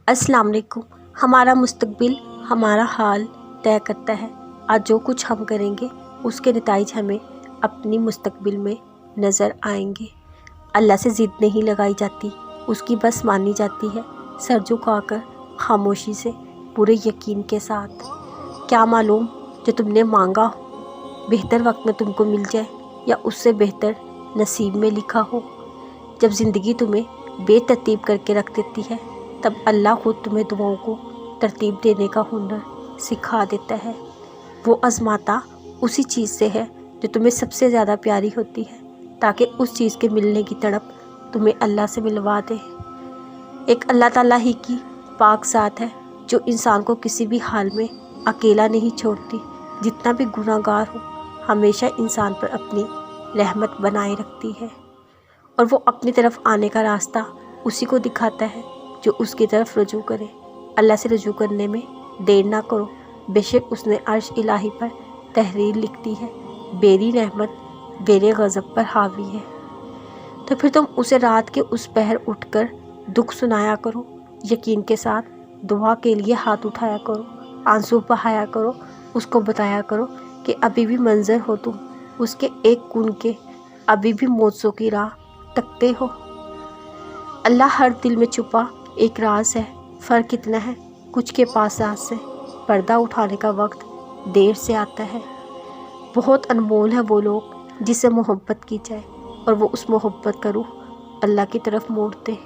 अस्सलाम वालेकुम। हमारा मुस्तकबिल हमारा हाल तय करता है। आज जो कुछ हम करेंगे उसके नताइज हमें अपनी मुस्तकबिल में नज़र आएंगे। अल्लाह से ज़िद नहीं लगाई जाती, उसकी बस मानी जाती है सर झुकाकर खामोशी से पूरे यकीन के साथ। क्या मालूम जो तुमने मांगा हो बेहतर वक्त में तुमको मिल जाए या उससे बेहतर नसीब में लिखा हो। जब ज़िंदगी तुम्हें बेतरतीब करके रख देती है तब अल्लाह खुद तुम्हें दुआओं को तरतीब देने का हुनर सिखा देता है। वो आज़माता उसी चीज़ से है जो तुम्हें सबसे ज़्यादा प्यारी होती है, ताकि उस चीज़ के मिलने की तड़प तुम्हें अल्लाह से मिलवा दे। एक अल्लाह ताला ही की पाक ज़ात है जो इंसान को किसी भी हाल में अकेला नहीं छोड़ती। जितना भी गुनाहगार हो हमेशा इंसान पर अपनी रहमत बनाए रखती है और वो अपनी तरफ आने का रास्ता उसी को दिखाता है जो उसकी तरफ रजू करे। अल्लाह से रजू करने में देर ना करो, बेशक उसने अर्श इलाही पर तहरीर लिख दी है। बेरी रहमत बेरे गज़ब पर हावी है। तो फिर तुम उसे रात के उस पहर उठकर दुख सुनाया करो, यकीन के साथ दुआ के लिए हाथ उठाया करो, आंसू बहाया करो, उसको बताया करो कि अभी भी मंजर हो तुम उसके एक कून के, अभी भी मौजों की राह तकते हो। अल्लाह हर दिल में छुपा एक राज है, फ़र्क इतना है कुछ के पास राज से पर्दा उठाने का वक्त देर से आता है। बहुत अनमोल है वो लोग जिसे मोहब्बत की जाए और वो उस मोहब्बत का रूह अल्लाह की तरफ मोड़ते।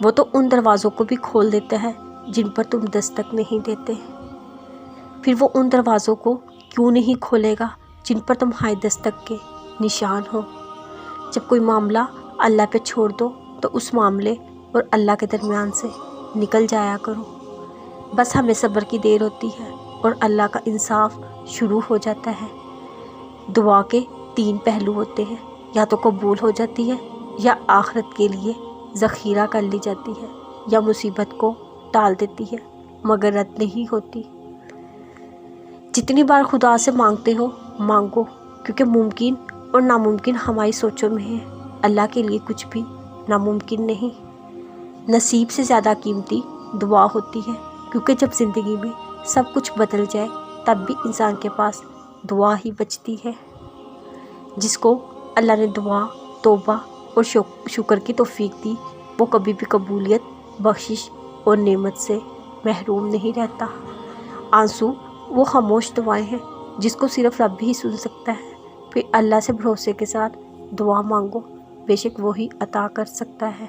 वो तो उन दरवाज़ों को भी खोल देता है जिन पर तुम दस्तक नहीं देते। फिर वो उन दरवाज़ों को क्यों नहीं खोलेगा जिन पर तुम्हारी दस्तक के निशान हो। जब कोई मामला अल्लाह पे छोड़ दो तो उस मामले और अल्लाह के दरमियान से निकल जाया करो। बस हमें सब्र की देर होती है और अल्लाह का इंसाफ शुरू हो जाता है। दुआ के 3 पहलू होते हैं, या तो कबूल हो जाती है, या आखिरत के लिए ज़ख़ीरा कर ली जाती है, या मुसीबत को टाल देती है मगर रद्द नहीं होती। जितनी बार खुदा से मांगते हो मांगो, क्योंकि मुमकिन और नामुमकिन हमारी सोचों में है। अल्लाह के लिए कुछ भी नामुमकिन नहीं। नसीब से ज़्यादा कीमती दुआ होती है, क्योंकि जब ज़िंदगी में सब कुछ बदल जाए तब भी इंसान के पास दुआ ही बचती है। जिसको अल्लाह ने दुआ, तौबा और शुक्र की तौफीक दी वो कभी भी कबूलियत, बख्शिश और नेमत से महरूम नहीं रहता। आंसू वो खामोश दुआएं हैं जिसको सिर्फ रब ही सुन सकता है। फिर अल्लाह से भरोसे के साथ दुआ मांगो, बेशक वो ही अता कर सकता है।